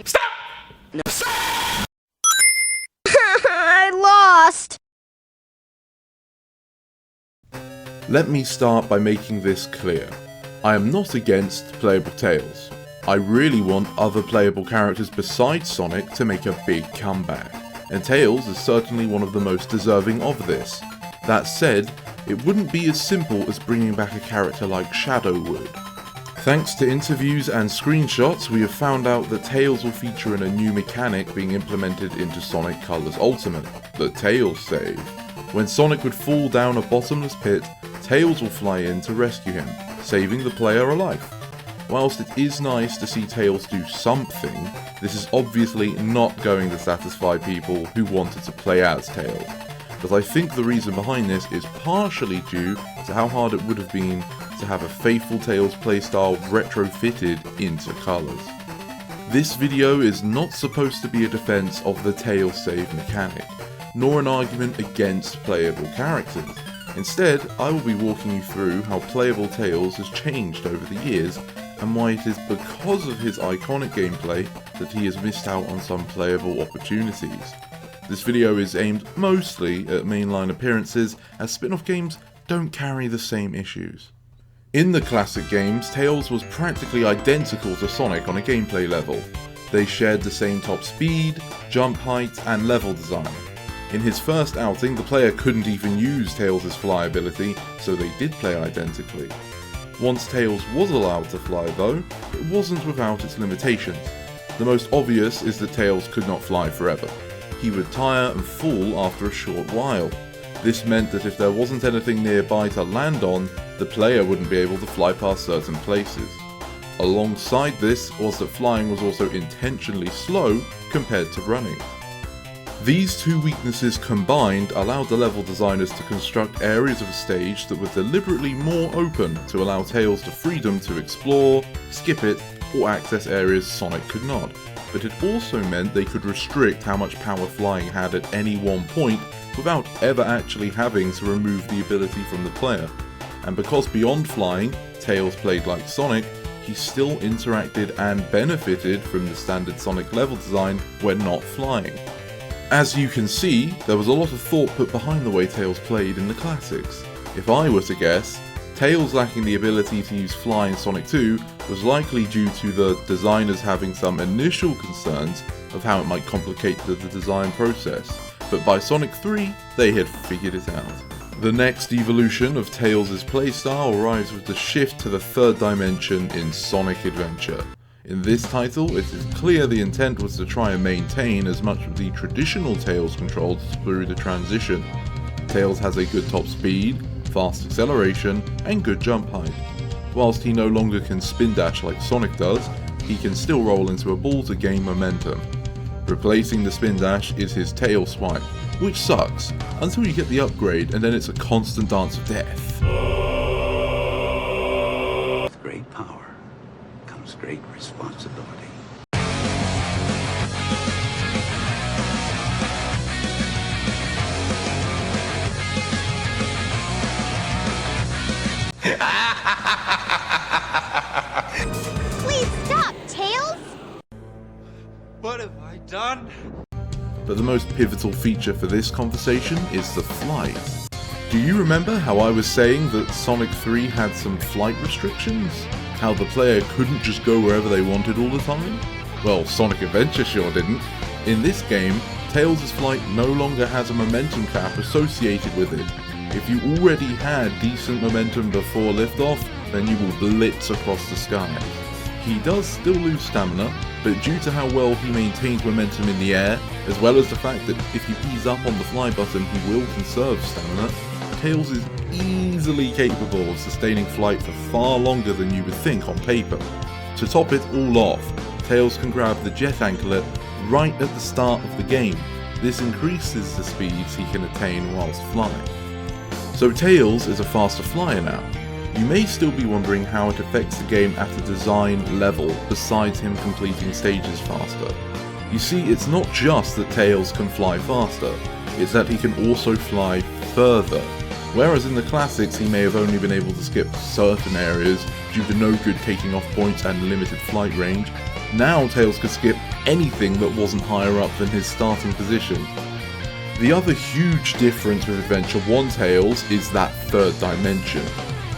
sorry. Stop! No. I lost! Let me start by making this clear. I am not against playable Tails. I really want other playable characters besides Sonic to make a big comeback, and Tails is certainly one of the most deserving of this. That said, it wouldn't be as simple as bringing back a character like Shadow would. Thanks to interviews and screenshots, we have found out that Tails will feature in a new mechanic being implemented into Sonic Colors Ultimate, the Tails save. When Sonic would fall down a bottomless pit, Tails will fly in to rescue him, saving the player a life. Whilst it is nice to see Tails do something, this is obviously not going to satisfy people who wanted to play as Tails. But I think the reason behind this is partially due to how hard it would have been to have a faithful Tails playstyle retrofitted into colours. This video is not supposed to be a defense of the Tails save mechanic, nor an argument against playable characters. Instead, I will be walking you through how playable Tails has changed over the years, and why it is because of his iconic gameplay that he has missed out on some playable opportunities. This video is aimed mostly at mainline appearances, as spin-off games don't carry the same issues. In the classic games, Tails was practically identical to Sonic on a gameplay level. They shared the same top speed, jump height, and level design. In his first outing, the player couldn't even use Tails' fly ability, so they did play identically. Once Tails was allowed to fly though, it wasn't without its limitations. The most obvious is that Tails could not fly forever. He would tire and fall after a short while. This meant that if there wasn't anything nearby to land on, the player wouldn't be able to fly past certain places. Alongside this was that flying was also intentionally slow compared to running. These two weaknesses combined allowed the level designers to construct areas of a stage that were deliberately more open to allow Tails the freedom to explore, skip it, or access areas Sonic could not. But it also meant they could restrict how much power flying had at any one point without ever actually having to remove the ability from the player. And because beyond flying, Tails played like Sonic, he still interacted and benefited from the standard Sonic level design when not flying. As you can see, there was a lot of thought put behind the way Tails played in the classics. If I were to guess, Tails lacking the ability to use fly in Sonic 2 was likely due to the designers having some initial concerns of how it might complicate the design process, but by Sonic 3 they had figured it out. The next evolution of Tails' playstyle arrives with the shift to the third dimension in Sonic Adventure. In this title, it is clear the intent was to try and maintain as much of the traditional Tails controls through the transition. Tails has a good top speed, fast acceleration, and good jump height. Whilst he no longer can spin dash like Sonic does, he can still roll into a ball to gain momentum. Replacing the spin dash is his tail swipe, which sucks, until you get the upgrade and then it's a constant dance of death. With great power comes great responsibility. Please stop, Tails! What have I done? But the most pivotal feature for this conversation is the flight. Do you remember how I was saying that Sonic 3 had some flight restrictions? How the player couldn't just go wherever they wanted all the time? Well, Sonic Adventure sure didn't. In this game, Tails' flight no longer has a momentum cap associated with it. If you already had decent momentum before liftoff, then you will blitz across the skies. He does still lose stamina, but due to how well he maintains momentum in the air, as well as the fact that if you ease up on the fly button he will conserve stamina, Tails is easily capable of sustaining flight for far longer than you would think on paper. To top it all off, Tails can grab the jet anklet right at the start of the game. This increases the speeds he can attain whilst flying. So Tails is a faster flyer now. You may still be wondering how it affects the game at a design level besides him completing stages faster. You see, it's not just that Tails can fly faster, it's that he can also fly further. Whereas in the classics he may have only been able to skip certain areas due to no good taking off points and limited flight range, now Tails could skip anything that wasn't higher up than his starting position. The other huge difference with Adventure 1 Tails is that third dimension.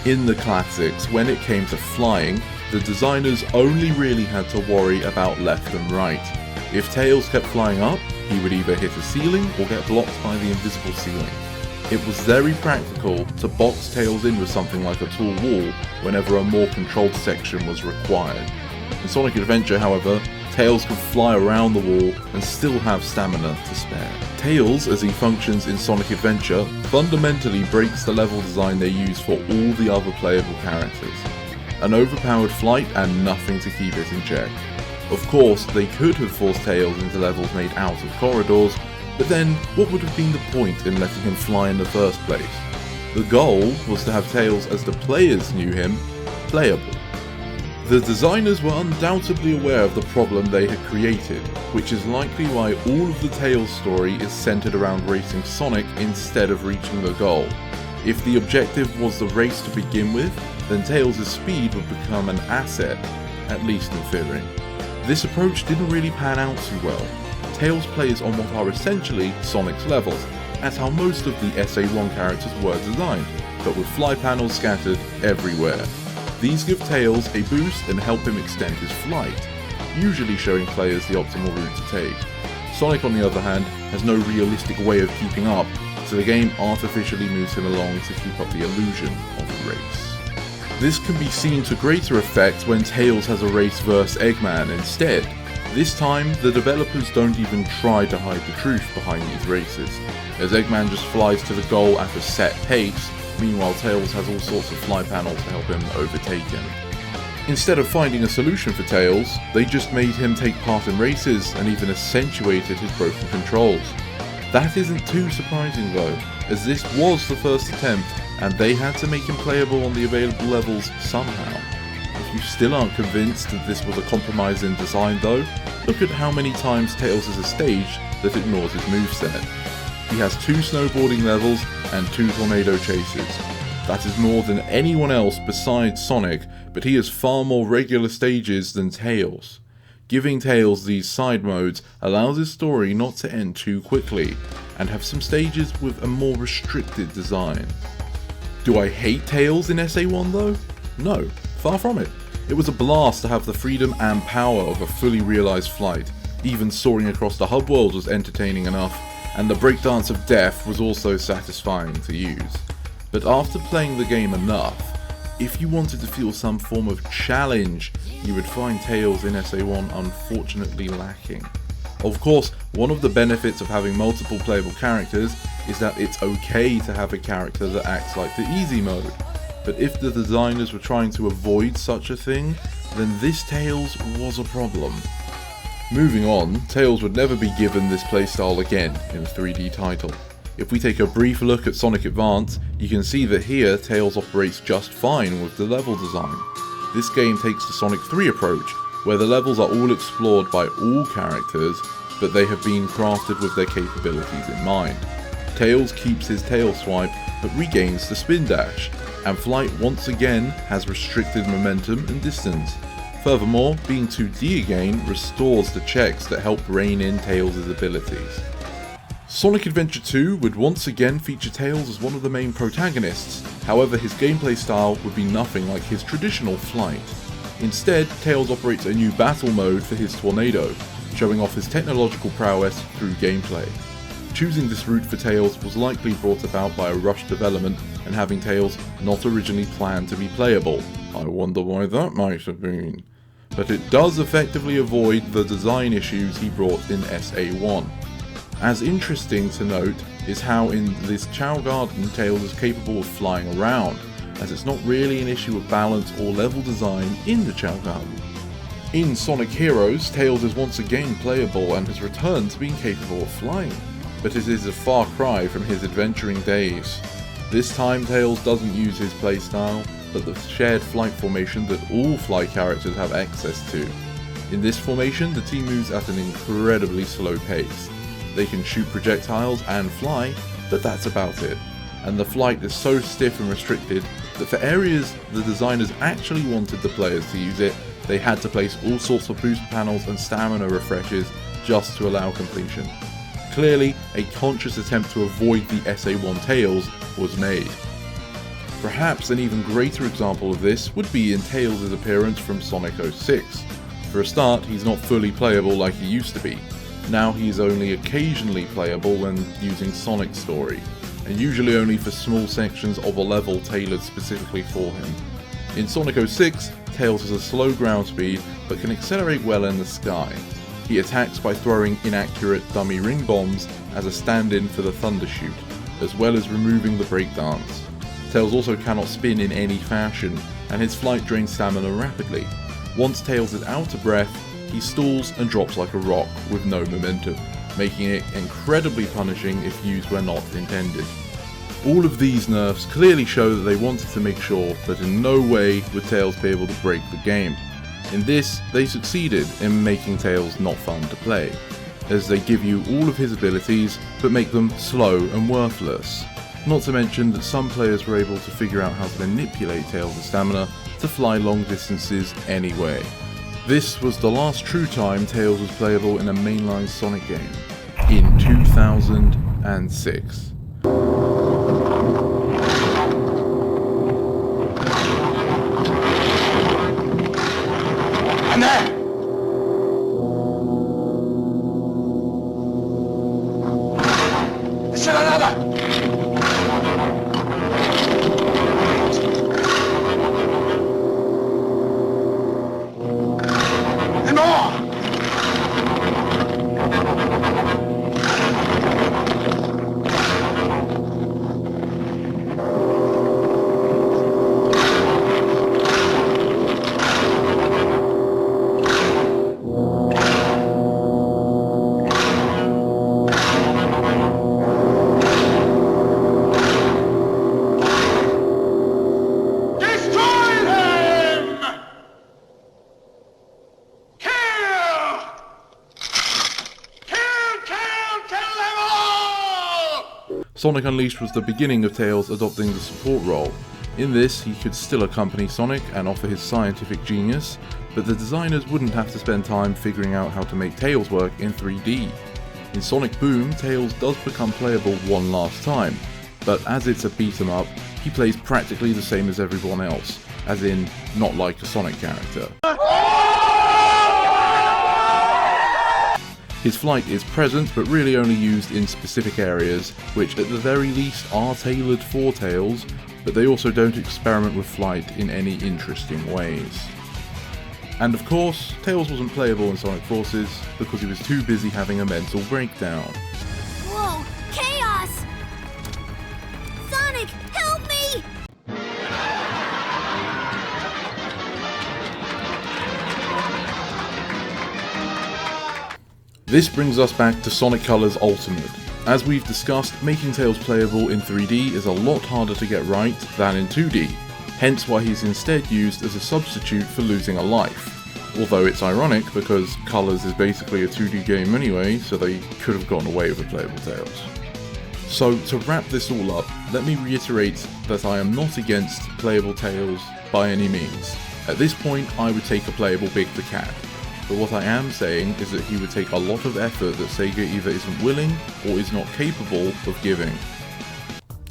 In the classics, when it came to flying, the designers only really had to worry about left and right. If Tails kept flying up, he would either hit a ceiling or get blocked by the invisible ceiling. It was very practical to box Tails in with something like a tall wall whenever a more controlled section was required. In Sonic Adventure, however, Tails can fly around the wall and still have stamina to spare. Tails, as he functions in Sonic Adventure, fundamentally breaks the level design they use for all the other playable characters. An overpowered flight and nothing to keep it in check. Of course, they could have forced Tails into levels made out of corridors, but then what would have been the point in letting him fly in the first place? The goal was to have Tails, as the players knew him, playable. The designers were undoubtedly aware of the problem they had created, which is likely why all of the Tails story is centered around racing Sonic instead of reaching the goal. If the objective was the race to begin with, then Tails' speed would become an asset, at least in theory. This approach didn't really pan out too well. Tails plays on what are essentially Sonic's levels, as how most of the SA1 characters were designed, but with fly panels scattered everywhere. These give Tails a boost and help him extend his flight, usually showing players the optimal route to take. Sonic, on the other hand, has no realistic way of keeping up, so the game artificially moves him along to keep up the illusion of a race. This can be seen to greater effect when Tails has a race versus Eggman instead. This time, the developers don't even try to hide the truth behind these races, as Eggman just flies to the goal at a set pace, meanwhile Tails has all sorts of fly panels to help him overtake him. Instead of finding a solution for Tails, they just made him take part in races and even accentuated his broken controls. That isn't too surprising though, as this was the first attempt and they had to make him playable on the available levels somehow. If you still aren't convinced that this was a compromise in design though, look at how many times Tails is a stage that ignores his moveset. He has 2 snowboarding levels and 2 tornado chases. That is more than anyone else besides Sonic, but he has far more regular stages than Tails. Giving Tails these side modes allows his story not to end too quickly, and have some stages with a more restricted design. Do I hate Tails in SA1 though? No, far from it. It was a blast to have the freedom and power of a fully realised flight. Even soaring across the hub world was entertaining enough, and the breakdance of death was also satisfying to use. But after playing the game enough, if you wanted to feel some form of challenge, you would find Tails in SA1 unfortunately lacking. Of course, one of the benefits of having multiple playable characters is that it's okay to have a character that acts like the easy mode, but if the designers were trying to avoid such a thing, then this Tails was a problem. Moving on, Tails would never be given this playstyle again in a 3D title. If we take a brief look at Sonic Advance, you can see that here Tails operates just fine with the level design. This game takes the Sonic 3 approach, where the levels are all explored by all characters, but they have been crafted with their capabilities in mind. Tails keeps his tail swipe, but regains the spin dash, and flight once again has restricted momentum and distance. Furthermore, being 2D again restores the checks that help rein in Tails' abilities. Sonic Adventure 2 would once again feature Tails as one of the main protagonists, however his gameplay style would be nothing like his traditional flight. Instead, Tails operates a new battle mode for his tornado, showing off his technological prowess through gameplay. Choosing this route for Tails was likely brought about by a rushed development and having Tails not originally planned to be playable. I wonder why that might have been. But it does effectively avoid the design issues he brought in SA1. As interesting to note is how in this Chow Garden Tails is capable of flying around, as it's not really an issue of balance or level design in the Chow Garden. In Sonic Heroes, Tails is once again playable and has returned to being capable of flying, but it is a far cry from his adventuring days. This time Tails doesn't use his playstyle, but the shared flight formation that all Fly characters have access to. In this formation, the team moves at an incredibly slow pace. They can shoot projectiles and fly, but that's about it. And the flight is so stiff and restricted that for areas the designers actually wanted the players to use it, they had to place all sorts of boost panels and stamina refreshes just to allow completion. Clearly, a conscious attempt to avoid the SA1 Tails was made. Perhaps an even greater example of this would be in Tails' appearance from Sonic 06. For a start, he's not fully playable like he used to be. Now he is only occasionally playable when using Sonic's story, and usually only for small sections of a level tailored specifically for him. In Sonic 06, Tails has a slow ground speed but can accelerate well in the sky. He attacks by throwing inaccurate dummy ring bombs as a stand-in for the Thunder Shoot, as well as removing the breakdance. Tails also cannot spin in any fashion, and his flight drains stamina rapidly. Once Tails is out of breath, he stalls and drops like a rock with no momentum, making it incredibly punishing if used where not intended. All of these nerfs clearly show that they wanted to make sure that in no way would Tails be able to break the game. In this, they succeeded in making Tails not fun to play, as they give you all of his abilities but make them slow and worthless. Not to mention that some players were able to figure out how to manipulate Tails' stamina to fly long distances anyway. This was the last true time Tails was playable in a mainline Sonic game, in 2006. Sonic Unleashed was the beginning of Tails adopting the support role. In this, he could still accompany Sonic and offer his scientific genius, but the designers wouldn't have to spend time figuring out how to make Tails work in 3D. In Sonic Boom, Tails does become playable one last time, but as it's a beat 'em up, he plays practically the same as everyone else, as in, not like a Sonic character. His flight is present, but really only used in specific areas, which at the very least are tailored for Tails, but they also don't experiment with flight in any interesting ways. And of course, Tails wasn't playable in Sonic Forces because he was too busy having a mental breakdown. Whoa! Chaos! Sonic, help me! This brings us back to Sonic Colors Ultimate. As we've discussed, making Tails playable in 3D is a lot harder to get right than in 2D, hence why he's instead used as a substitute for losing a life. Although it's ironic because Colors is basically a 2D game anyway, so they could have gotten away with a playable Tails. So to wrap this all up, let me reiterate that I am not against playable Tails by any means. At this point I would take a playable Big the Cat. But what I am saying is that he would take a lot of effort that Sega either isn't willing or is not capable of giving.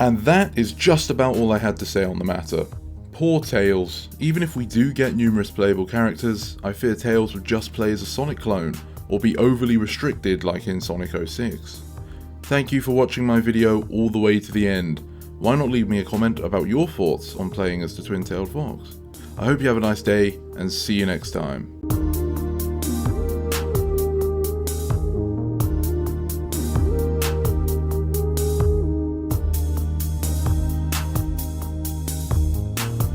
And that is just about all I had to say on the matter. Poor Tails. Even if we do get numerous playable characters, I fear Tails would just play as a Sonic clone, or be overly restricted like in Sonic 06. Thank you for watching my video all the way to the end. Why not leave me a comment about your thoughts on playing as the twin-tailed fox? I hope you have a nice day, and see you next time.